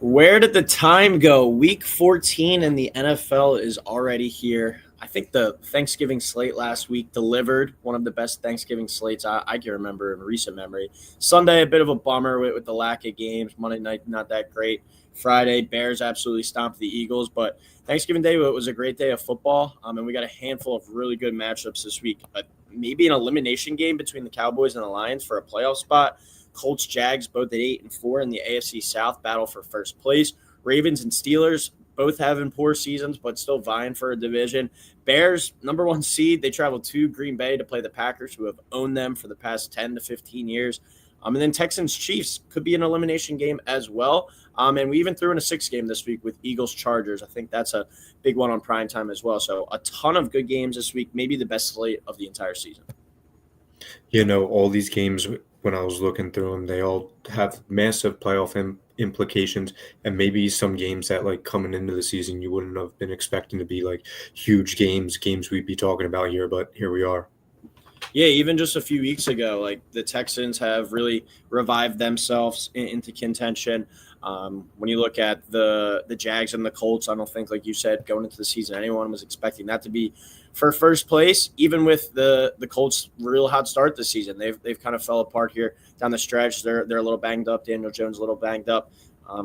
Where did the time go? Week 14 in the NFL is already here. I think the Thanksgiving slate last week delivered one of the best Thanksgiving slates I can remember in recent memory. Sunday, a bit of a bummer with the lack of games. Monday night, not that great. Friday, Bears absolutely stomped the Eagles. But Thanksgiving Day was a great day of football. And we got a handful of really good matchups this week. Maybe an elimination game between the Cowboys and the Lions for a playoff spot. Colts, Jags, both at 8-4 in the AFC South battle for first place. Ravens and Steelers both having poor seasons, but still vying for a division. Bears, number one seed, they travel to Green Bay to play the Packers, who have owned them for the past 10 to 15 years. And then Texans, Chiefs could be an elimination game as well. And we even threw in a 6 game this week with Eagles, Chargers. I think that's a big one on prime time as well. So a ton of good games this week, maybe the best slate of the entire season. All these games, when I was looking through them, they all have massive playoff implications, and maybe some games that, like, coming into the season, you wouldn't have been expecting to be like huge games we'd be talking about here, but here we are. Yeah, even just a few weeks ago, like the Texans have really revived themselves into contention. When you look at the Jags and the Colts, I don't think, like you said, going into the season, anyone was expecting that to be for first place. Even with the Colts' real hot start this season, they've kind of fell apart here down the stretch. They're a little banged up. Daniel Jones a little banged up.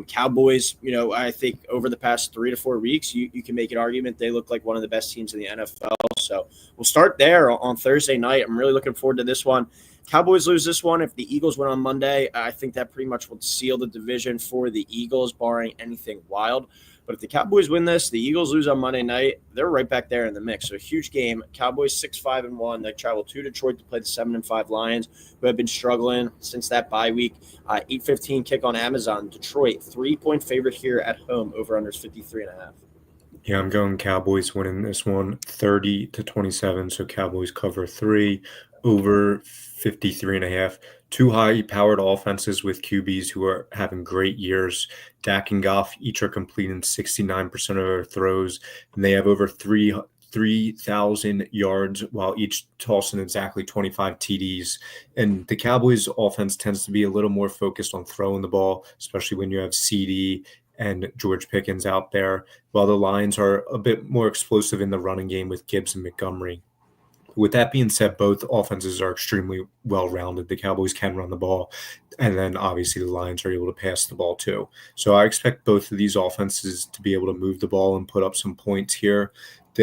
Cowboys, I think over the past 3 to 4 weeks, you can make an argument they look like one of the best teams in the NFL. So we'll start there on Thursday night. I'm really looking forward to this one. Cowboys lose this one. If the Eagles win on Monday, I think that pretty much will seal the division for the Eagles, barring anything wild. But if the Cowboys win this, the Eagles lose on Monday night, they're right back there in the mix. So a huge game. Cowboys 6-5-1. They travel to Detroit to play the 7-5 Lions, who have been struggling since that bye week. 8:15 kick on Amazon. Detroit 3-point favorite here at home. Over unders 53.5. Yeah, I'm going Cowboys winning this one 30-27. So Cowboys cover 3, over 53.5. Two high-powered offenses with QBs who are having great years. Dak and Goff each are completing 69% of their throws, and they have over 3,000 yards while each tossing exactly 25 TDs. And the Cowboys' offense tends to be a little more focused on throwing the ball, especially when you have CD and George Pickens out there, while the Lions are a bit more explosive in the running game with Gibbs and Montgomery. With that being said, both offenses are extremely well-rounded. The Cowboys can run the ball, and then obviously the Lions are able to pass the ball too. So I expect both of these offenses to be able to move the ball and put up some points here.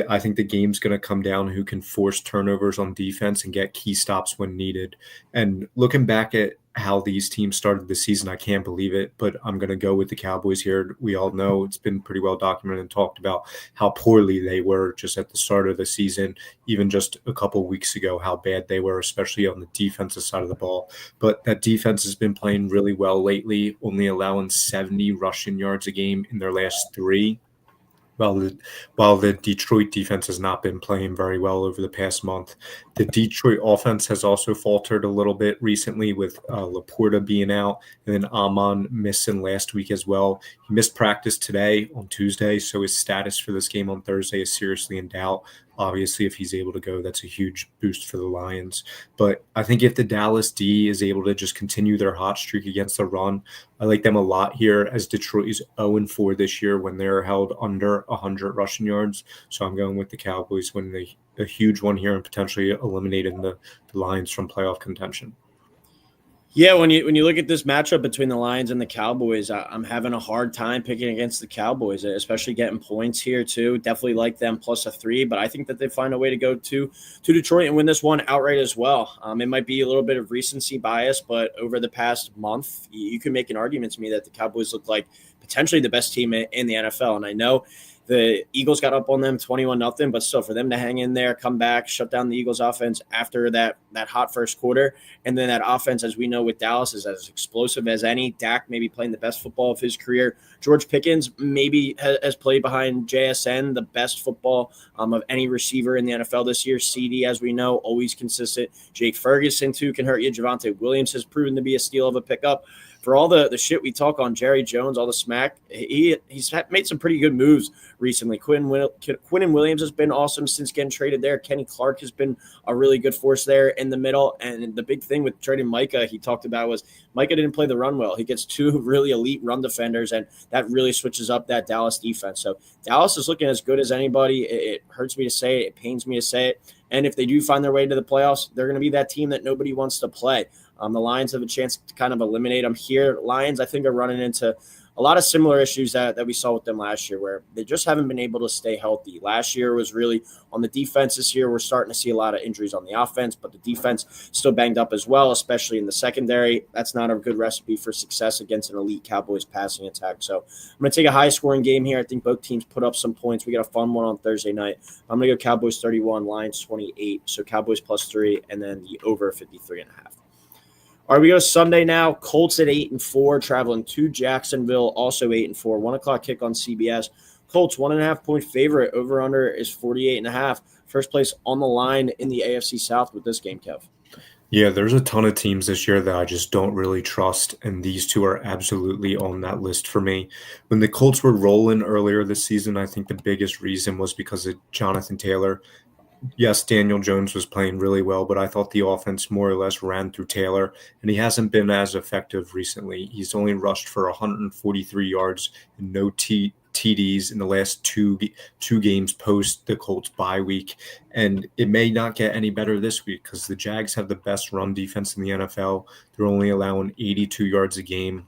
I think the game's going to come down who can force turnovers on defense and get key stops when needed. And looking back at how these teams started the season, I can't believe it, but I'm going to go with the Cowboys here. We all know it's been pretty well documented and talked about how poorly they were just at the start of the season, even just a couple weeks ago, how bad they were, especially on the defensive side of the ball. But that defense has been playing really well lately, only allowing 70 rushing yards a game in their last 3. While the Detroit defense has not been playing very well over the past month. The Detroit offense has also faltered a little bit recently with Laporta being out, and then Amon missing last week as well. He missed practice today on Tuesday, so his status for this game on Thursday is seriously in doubt. Obviously, if he's able to go, that's a huge boost for the Lions. But I think if the Dallas D is able to just continue their hot streak against the run, I like them a lot here, as Detroit is 0-4 this year when they're held under 100 rushing yards. So I'm going with the Cowboys winning a huge one here and potentially eliminating the Lions from playoff contention. Yeah, when you look at this matchup between the Lions and the Cowboys, I'm having a hard time picking against the Cowboys, especially getting points here too. Definitely like them plus a 3, but I think that they find a way to go to Detroit and win this one outright as well. It might be a little bit of recency bias, but over the past month, you can make an argument to me that the Cowboys look like potentially the best team in the NFL. And I know the Eagles got up on them 21-0, but still for them to hang in there, come back, shut down the Eagles offense after that hot first quarter. And then that offense, as we know with Dallas, is as explosive as any. Dak maybe playing the best football of his career. George Pickens maybe has played behind JSN the best football of any receiver in the NFL this year. CD, as we know, always consistent. Jake Ferguson, too, can hurt you. Javonte Williams has proven to be a steal of a pickup. for all the shit we talk on Jerry Jones, all the smack, he's made some pretty good moves recently. Quinnen Williams has been awesome since getting traded there. Kenny Clark has been a really good force there in the middle. And the big thing with trading Micah, he talked about, was Micah didn't play the run well. He gets two really elite run defenders, and that really switches up that Dallas defense. So Dallas is looking as good as anybody. It hurts me to say it. It pains me to say it. And if they do find their way to the playoffs, they're going to be that team that nobody wants to play. The Lions have a chance to kind of eliminate them here. Lions, I think, are running into a lot of similar issues that we saw with them last year, where they just haven't been able to stay healthy. Last year was really on the defense. This year we're starting to see a lot of injuries on the offense, but the defense still banged up as well, especially in the secondary. That's not a good recipe for success against an elite Cowboys passing attack. So I'm going to take a high-scoring game here. I think both teams put up some points. We got a fun one on Thursday night. I'm going to go Cowboys 31, Lions 28. So Cowboys +3, and then the over 53.5. All right, we go to Sunday now. Colts at 8-4, traveling to Jacksonville, also 8-4. 1 o'clock kick on CBS. Colts 1.5 point favorite. Over under is 48.5. First place on the line in the AFC South with this game, Kev. Yeah, there's a ton of teams this year that I just don't really trust, and these two are absolutely on that list for me. When the Colts were rolling earlier this season, I think the biggest reason was because of Jonathan Taylor. Yes, Daniel Jones was playing really well, but I thought the offense more or less ran through Taylor, and he hasn't been as effective recently. He's only rushed for 143 yards and no TDs in the last two games post the Colts bye week, and it may not get any better this week because the Jags have the best run defense in the NFL. They're only allowing 82 yards a game.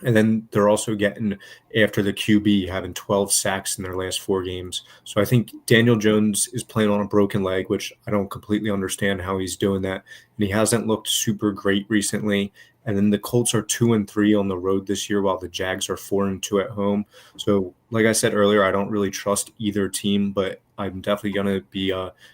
And then they're also getting, after the QB, having 12 sacks in their last 4 games. So I think Daniel Jones is playing on a broken leg, which I don't completely understand how he's doing that. And he hasn't looked super great recently. And then the Colts are 2-3 on the road this year, while the Jags are 4-2 at home. So, like I said earlier, I don't really trust either team, but I'm definitely going to be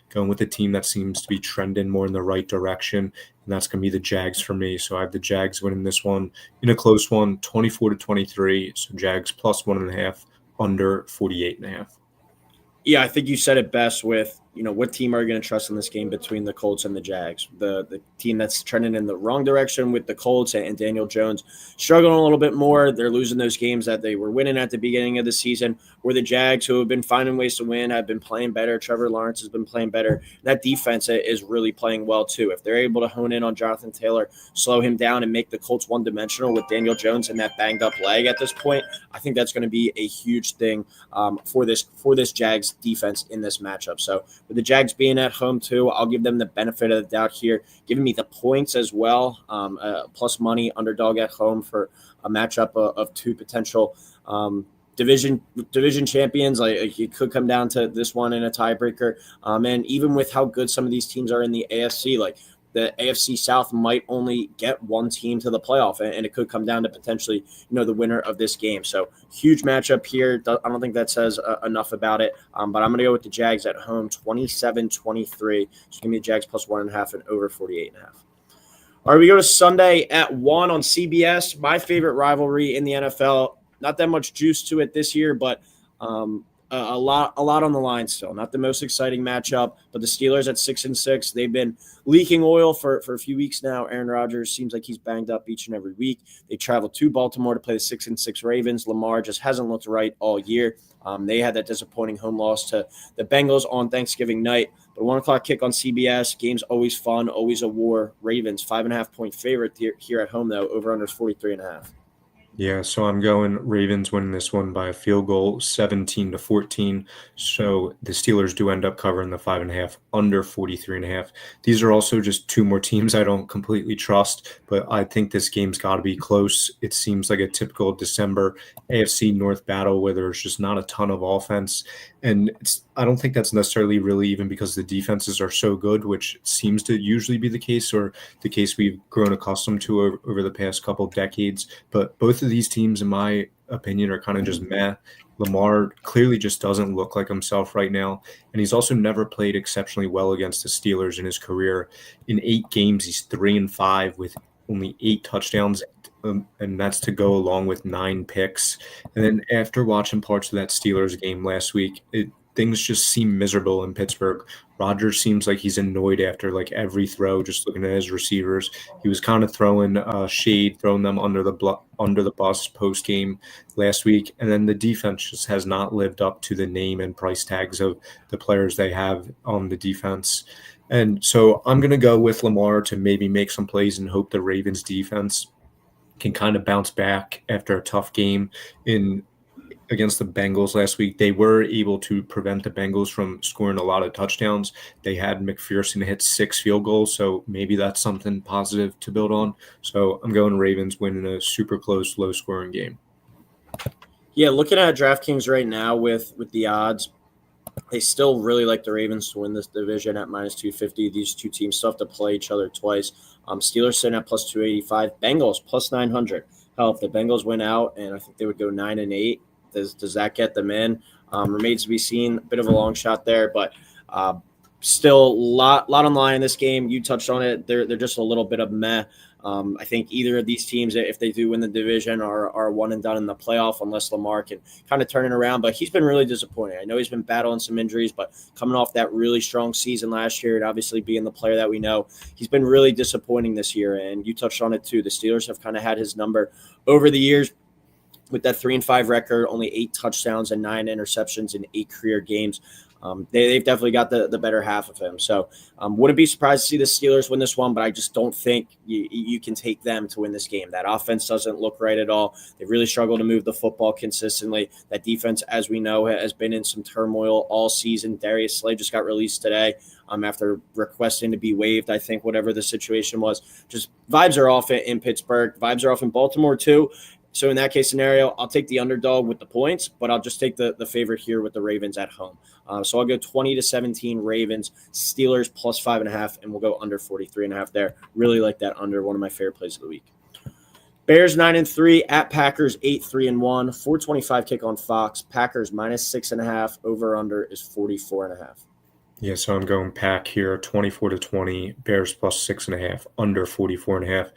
going with the team that seems to be trending more in the right direction, and that's going to be the Jags for me. So I have the Jags winning this one in a close one, 24-23. So Jags +1.5, under 48.5. Yeah, I think you said it best with, what team are you going to trust in this game between the Colts and the Jags? The team that's trending in the wrong direction with the Colts and Daniel Jones struggling a little bit more. They're losing those games that they were winning at the beginning of the season, where the Jags, who have been finding ways to win, have been playing better. Trevor Lawrence has been playing better. That defense is really playing well too. If they're able to hone in on Jonathan Taylor, slow him down, and make the Colts one-dimensional with Daniel Jones and that banged-up leg at this point, I think that's going to be a huge thing for this Jags defense in this matchup. So with the Jags being at home too, I'll give them the benefit of the doubt here, giving me the points as well, plus money underdog at home for a matchup of two potential division champions. Like, it could come down to this one in a tiebreaker. And even with how good some of these teams are in the AFC, like the AFC South might only get one team to the playoff, and it could come down to potentially, the winner of this game. So huge matchup here. I don't think that says enough about it, but I'm going to go with the Jags at home, 27-23. Just give me the Jags +1.5 and over 48.5. All right, we go to Sunday at 1 on CBS. My favorite rivalry in the NFL. Not that much juice to it this year, but a lot on the line still. Not the most exciting matchup, but the Steelers at 6-6. They've been leaking oil for a few weeks now. Aaron Rodgers seems like he's banged up each and every week. They travel to Baltimore to play the 6-6 Ravens. Lamar just hasn't looked right all year. They had that disappointing home loss to the Bengals on Thanksgiving night. But 1 o'clock kick on CBS. Game's always fun, always a war. Ravens 5.5 point favorite here at home though. Over under 43.5. Yeah, so I'm going Ravens winning this one by a field goal, 17-14. So the Steelers do end up covering the 5.5, under 43.5. These are also just two more teams I don't completely trust, but I think this game's got to be close. It seems like a typical December AFC North battle where there's just not a ton of offense. And I don't think that's necessarily really even because the defenses are so good, which seems to usually be the case, or the case we've grown accustomed to over the past couple of decades. But both of these teams, in my opinion, are kind of just meh. Lamar clearly just doesn't look like himself right now, and he's also never played exceptionally well against the Steelers in his career. In 8 games, he's 3-5 with only 8 touchdowns, and that's to go along with 9 picks. And then after watching parts of that Steelers game last week, things just seem miserable in Pittsburgh. Rodgers seems like he's annoyed after like every throw. Just looking at his receivers, he was kind of throwing shade, throwing them under the bus post game last week, and then the defense just has not lived up to the name and price tags of the players they have on the defense. And so I'm going to go with Lamar to maybe make some plays and hope the Ravens defense can kind of bounce back after a tough game in against the Bengals last week. They were able to prevent the Bengals from scoring a lot of touchdowns. They had McPherson hit 6 field goals, so maybe that's something positive to build on. So I'm going Ravens winning a super close, low-scoring game. Yeah, looking at DraftKings right now with the odds, they still really like the Ravens to win this division at minus 250. These two teams still have to play each other twice. Steelers sitting at plus 285. Bengals plus 900. Hell, if the Bengals win out, and I think they would go 9-8, does that get them in? Remains to be seen. A bit of a long shot there, but still a lot on the line in this game. You touched on it. They're just a little bit of meh. I think either of these teams, if they do win the division, are one and done in the playoff unless Lamar can kind of turn it around. But he's been really disappointing. I know he's been battling some injuries, but coming off that really strong season last year and obviously being the player that we know, he's been really disappointing this year. And you touched on it too. The Steelers have kind of had his number over the years. With that 3-5 record, only 8 touchdowns and 9 interceptions in 8 career games. They've definitely got the better half of him. So wouldn't be surprised to see the Steelers win this one, but I just don't think you can take them to win this game. That offense doesn't look right at all. They really struggle to move the football consistently. That defense, as we know, has been in some turmoil all season. Darius Slay just got released today after requesting to be waived, I think, whatever the situation was. Just vibes are off in Pittsburgh. Vibes are off in Baltimore, too. So in that case scenario, I'll take the underdog with the points, but I'll just take the favorite here with the Ravens at home. So I'll go 20-17 Ravens, Steelers plus 5.5, and we'll go under 43.5 there. Really like that under, one of my favorite plays of the week. Bears 9-3 at Packers 8-3-1, 425 kick on Fox. Packers minus 6.5. Over under is 44.5. Yeah, so I'm going Pack here, 24-20, Bears plus 6.5, under 44.5.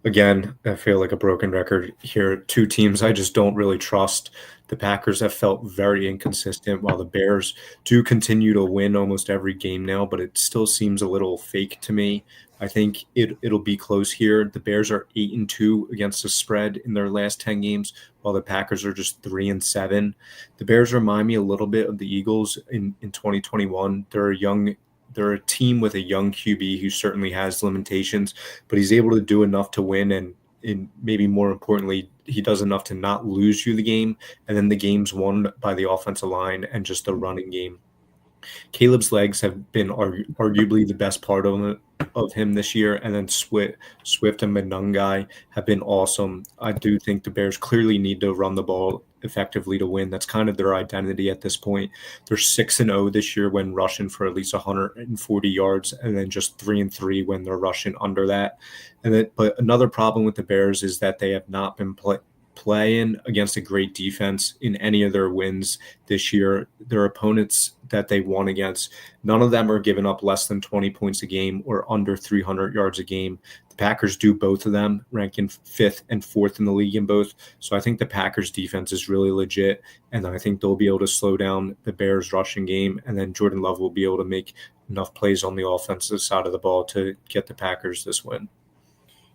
Again, I feel like a broken record here. Two teams I just don't really trust. The Packers have felt very inconsistent, while the Bears do continue to win almost every game now, but it still seems a little fake to me. I think it'll be close here. The Bears are 8-2 against the spread in their last 10 games, while the Packers are just 3-7. The Bears remind me a little bit of the Eagles in 2021. They're a team with a young QB who certainly has limitations, but he's able to do enough to win, and maybe more importantly, he does enough to not lose you the game. And then the game's won by the offensive line and just the running game. Caleb's legs have been arguably the best part of him this year, and then Swift and Monangai have been awesome. I do think the Bears clearly need to run the ball effectively to win. That's kind of their identity at this point. They're 6-0 this year when rushing for at least 140 yards, and then just 3-3 when they're rushing under that. But another problem with the Bears is that they have not been playing against a great defense in any of their wins this year. Their opponents that they won against, none of them are giving up less than 20 points a game or under 300 yards a game. The Packers do both of them, ranking 5th and 4th in the league in both. So I think the Packers defense is really legit, and I think they'll be able to slow down the Bears rushing game, and then Jordan Love will be able to make enough plays on the offensive side of the ball to get the Packers this win.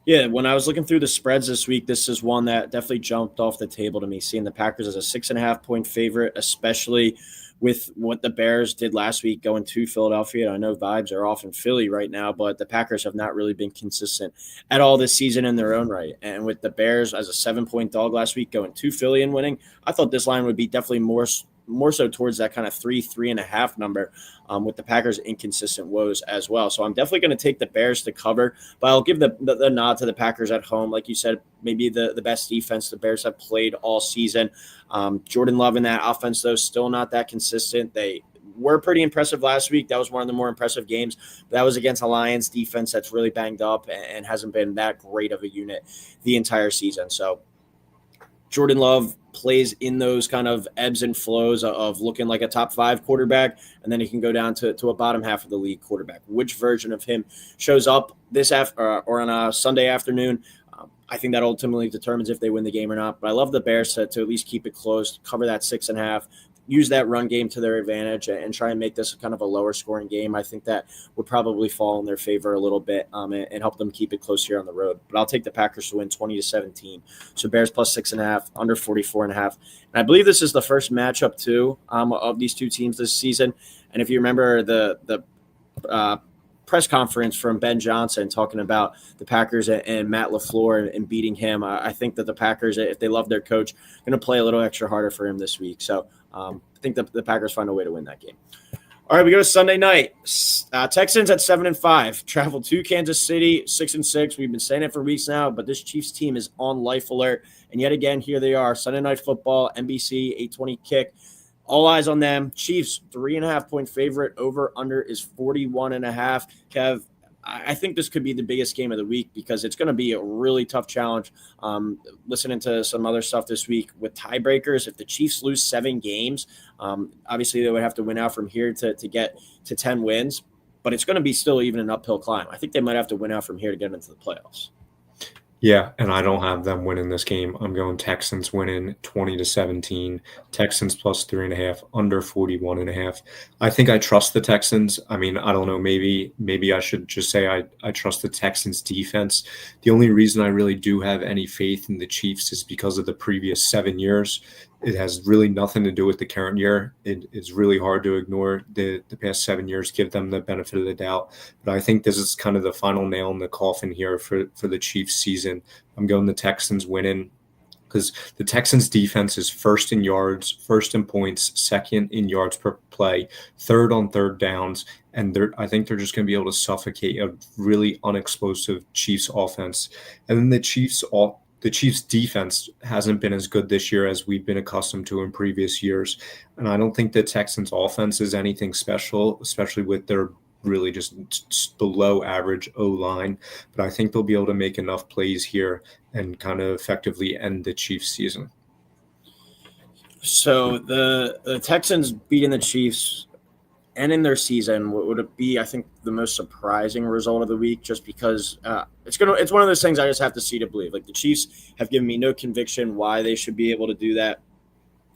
Yeah, when I was looking through the spreads this week, this is one that definitely jumped off the table to me, seeing the Packers as a 6.5-point favorite, especially with what the Bears did last week going to Philadelphia. I know vibes are off in Philly right now, but the Packers have not really been consistent at all this season in their own right. And with the Bears as a 7-point dog last week going to Philly and winning, I thought this line would be definitely more so towards that kind of 3.5 number with the Packers' inconsistent woes as well. So I'm definitely going to take the Bears to cover, but I'll give the nod to the Packers at home. Like you said, maybe the best defense the Bears have played all season. Jordan Love in that offense, though, still not that consistent. They were pretty impressive last week. That was one of the more impressive games. That was against a Lions defense that's really banged up and hasn't been that great of a unit the entire season. So Jordan Love plays in those kind of ebbs and flows of looking like a top 5 quarterback, and then he can go down to a bottom half of the league quarterback. Which version of him shows up this or on a Sunday afternoon, I think that ultimately determines if they win the game or not. But I love the Bears to at least keep it close, cover that 6.5. use that run game to their advantage and try and make this kind of a lower scoring game. I think that would probably fall in their favor a little bit and help them keep it close here on the road. But I'll take the Packers to win 20-17. So Bears plus 6.5, under 44.5. And I believe this is the first matchup too of these two teams this season. And if you remember the press conference from Ben Johnson talking about the Packers and Matt LaFleur and beating him, I think that the Packers, if they love their coach, are going to play a little extra harder for him this week. So I think the Packers find a way to win that game. All right, we go to Sunday night. Texans at 7-5 travel to Kansas City, 6-6. We've been saying it for weeks now, but this Chiefs team is on life alert. And yet again, here they are, Sunday Night Football, NBC, 8:20 kick. All eyes on them. Chiefs, 3.5-point favorite. Over under is 41.5. Kev, I think this could be the biggest game of the week because it's going to be a really tough challenge. Listening to some other stuff this week with tiebreakers, if the Chiefs lose 7 games, obviously they would have to win out from here to get to 10 wins. But it's going to be still even an uphill climb. I think they might have to win out from here to get into the playoffs. Yeah, and I don't have them winning this game. I'm going Texans winning 20-17. Texans plus 3.5, under 41.5. I think I trust the Texans. I mean, I don't know. Maybe I should just say I trust the Texans defense. The only reason I really do have any faith in the Chiefs is because of the previous 7 years. It has really nothing to do with the current year. It's really hard to ignore the past 7 years, give them the benefit of the doubt. But I think this is kind of the final nail in the coffin here for the Chiefs season. I'm going the Texans winning because the Texans defense is first in yards, first in points, second in yards per play, third on third downs. And I think they're just going to be able to suffocate a really unexplosive Chiefs offense. And then the Chiefs defense hasn't been as good this year as we've been accustomed to in previous years. And I don't think the Texans offense is anything special, especially with their really just below average O-line. But I think they'll be able to make enough plays here and kind of effectively end the Chiefs season. So the Texans beating the Chiefs and in their season, would it be, I think, the most surprising result of the week, just because it's one of those things I just have to see to believe. Like, the Chiefs have given me no conviction why they should be able to do that,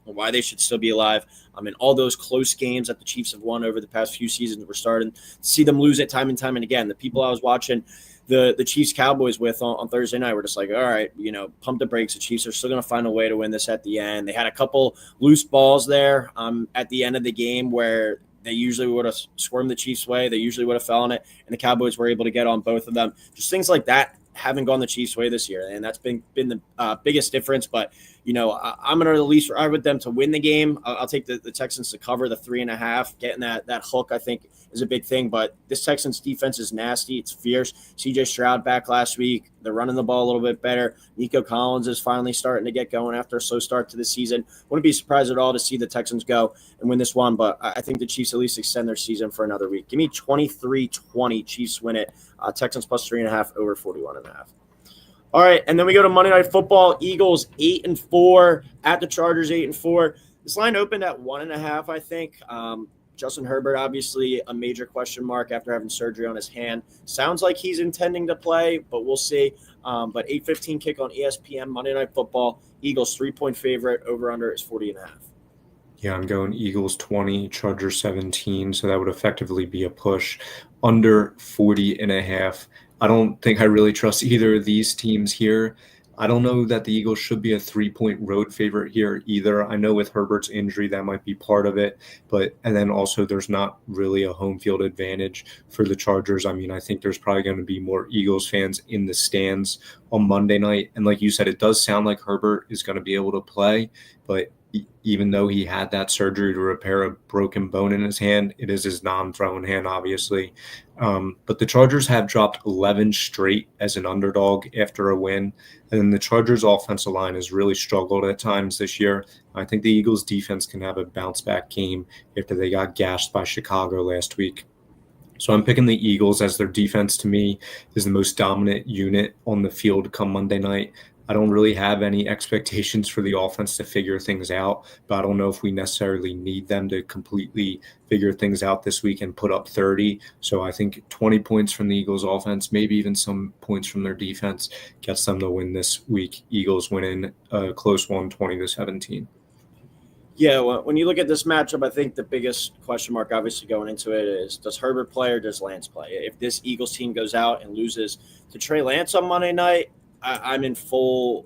or why they should still be alive. In all those close games that the Chiefs have won over the past few seasons, we're starting to see them lose it time and time and again. The people I was watching the Chiefs Cowboys with on Thursday night were just like, all right, pump the brakes. The Chiefs are still going to find a way to win this at the end. They had a couple loose balls there at the end of the game where they usually would have squirmed the Chiefs' way. They usually would have fell on it, and the Cowboys were able to get on both of them. Just things like that haven't gone the Chiefs' way this year, and that's been the biggest difference. But, I'm going to at least ride with them to win the game. I'll take the Texans to cover the 3.5. Getting that hook, I think, is a big thing. But this Texans defense is nasty. It's fierce. C.J. Stroud back last week. They're running the ball a little bit better. Nico Collins is finally starting to get going after a slow start to the season. Wouldn't be surprised at all to see the Texans go and win this one, but I think the Chiefs at least extend their season for another week. Give me 23-20. Chiefs win it. Texans plus 3.5, over 41.5. All right, and then we go to Monday Night Football. Eagles 8-4 at the Chargers 8-4. This line opened at 1.5, I think. Justin Herbert, obviously a major question mark after having surgery on his hand. Sounds like he's intending to play, but we'll see. But 8:15 kick on ESPN, Monday Night Football. Eagles 3-point favorite. Over under is 40.5. Yeah, I'm going Eagles 20, Chargers 17, so that would effectively be a push. Under 40.5. I don't think I really trust either of these teams here. I don't know that the Eagles should be a 3-point road favorite here either. I know with Herbert's injury, that might be part of it. And then also there's not really a home field advantage for the Chargers. I mean, I think there's probably going to be more Eagles fans in the stands on Monday night. And like you said, it does sound like Herbert is going to be able to play. But even though he had that surgery to repair a broken bone in his hand, it is his non-throwing hand, obviously. But the Chargers have dropped 11 straight as an underdog after a win. And then the Chargers' offensive line has really struggled at times this year. I think the Eagles' defense can have a bounce-back game after they got gashed by Chicago last week. So I'm picking the Eagles, as their defense, to me, is the most dominant unit on the field come Monday night. I don't really have any expectations for the offense to figure things out, but I don't know if we necessarily need them to completely figure things out this week and put up 30. So I think 20 points from the Eagles offense, maybe even some points from their defense, gets them to win this week. Eagles winning a close one, 20-17. Yeah, well, when you look at this matchup, I think the biggest question mark, obviously, going into it is does Herbert play or does Lance play? If this Eagles team goes out and loses to Trey Lance on Monday night, I'm in full,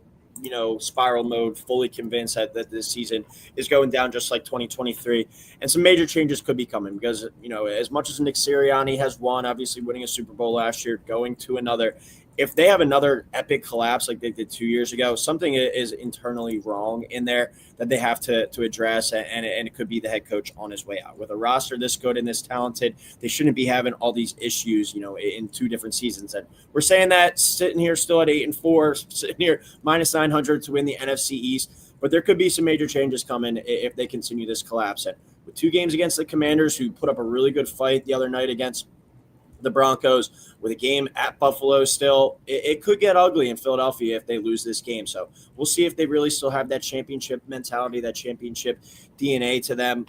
spiral mode, fully convinced that this season is going down just like 2023. And some major changes could be coming because, as much as Nick Sirianni has won, obviously winning a Super Bowl last year, going to another, if they have another epic collapse like they did 2 years ago, something is internally wrong in there that they have to address, and it could be the head coach on his way out. With a roster this good and this talented, they shouldn't be having all these issues, in 2 different seasons. And we're saying that sitting here still at 8-4, sitting here minus 900 to win the NFC East, but there could be some major changes coming if they continue this collapse. And with 2 games against the Commanders, who put up a really good fight the other night against the Broncos, with a game at Buffalo still, it could get ugly in Philadelphia if they lose this game. So we'll see if they really still have that championship mentality, that championship DNA to them.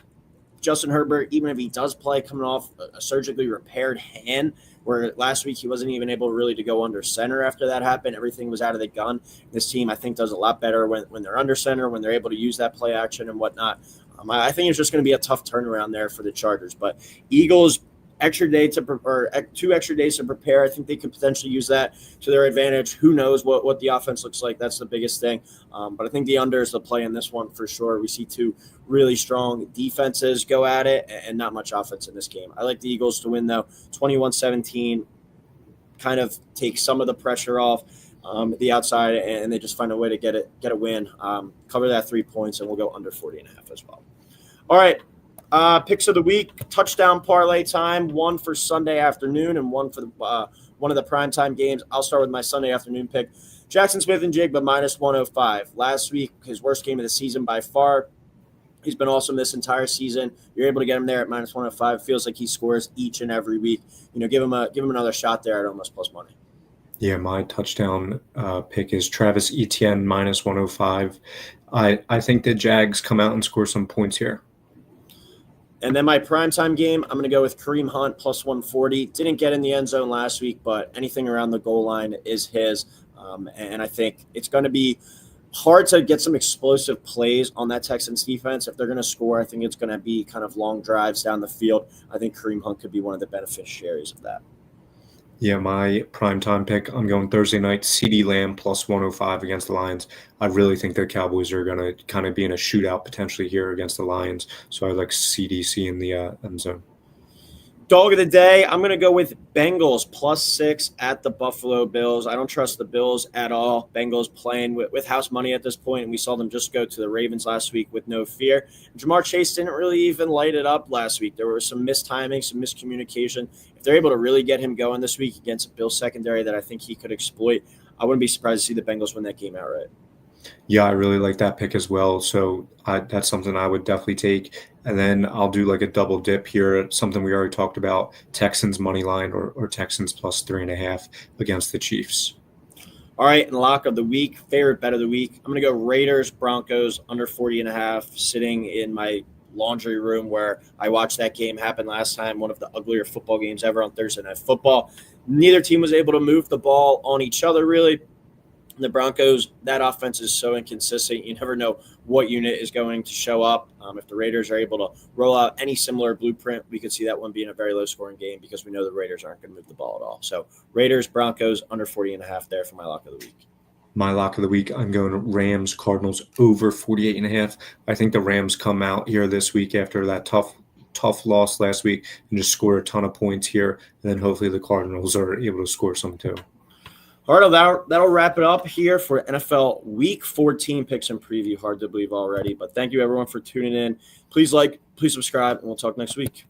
Justin Herbert, even if he does play coming off a surgically repaired hand, where last week he wasn't even able really to go under center after that happened. Everything was out of the gun. This team, I think, does a lot better when they're under center, when they're able to use that play action and whatnot. I think it's just going to be a tough turnaround there for the Chargers. But Eagles, extra day to prepare, 2 extra days to prepare. I think they could potentially use that to their advantage. Who knows what the offense looks like? That's the biggest thing. But I think the under is the play in this one for sure. We see 2 really strong defenses go at it and not much offense in this game. I like the Eagles to win, though. 21-17, kind of take some of the pressure off the outside, and they just find a way to get a win. Cover that 3 points, and we'll go under 40.5 as well. All right. Picks of the week, touchdown parlay time, one for Sunday afternoon and one for one of the primetime games. I'll start with my Sunday afternoon pick. Jackson Smith-Njigba minus 105. Last week, his worst game of the season by far. He's been awesome this entire season. You're able to get him there at minus 105. It feels like he scores each and every week. Give him another shot there at almost plus money. Yeah, my touchdown pick is Travis Etienne minus 105. I think the Jags come out and score some points here. And then my primetime game, I'm going to go with Kareem Hunt plus 140. Didn't get in the end zone last week, but anything around the goal line is his. And I think it's going to be hard to get some explosive plays on that Texans defense. If they're going to score, I think it's going to be kind of long drives down the field. I think Kareem Hunt could be one of the beneficiaries of that. Yeah, my primetime pick, I'm going Thursday night, CeeDee Lamb plus 105 against the Lions. I really think the Cowboys are going to kind of be in a shootout potentially here against the Lions. So I like CDC in the end zone. Dog of the day, I'm going to go with Bengals plus 6 at the Buffalo Bills. I don't trust the Bills at all. Bengals playing with house money at this point, and we saw them just go to the Ravens last week with no fear. Jamar Chase didn't really even light it up last week. There was some mistiming, some miscommunication. If they're able to really get him going this week against a Bills secondary that I think he could exploit, I wouldn't be surprised to see the Bengals win that game outright. Yeah, I really like that pick as well. So that's something I would definitely take. And then I'll do like a double dip here, something we already talked about, Texans money line or Texans plus 3.5 against the Chiefs. All right, and lock of the week, favorite bet of the week. I'm going to go Raiders, Broncos, under 40.5, sitting in my laundry room where I watched that game happen last time, one of the uglier football games ever on Thursday Night Football. Neither team was able to move the ball on each other, really. The Broncos, that offense is so inconsistent. You never know what unit is going to show up. If the Raiders are able to roll out any similar blueprint, we could see that one being a very low-scoring game because we know the Raiders aren't going to move the ball at all. So Raiders, Broncos, under 40.5 there for my lock of the week. My lock of the week, I'm going Rams, Cardinals, over 48.5. I think the Rams come out here this week after that tough loss last week and just score a ton of points here. And then hopefully the Cardinals are able to score some too. All right, that'll wrap it up here for NFL Week 14 picks and preview. Hard to believe already, but thank you everyone for tuning in. Please subscribe, and we'll talk next week.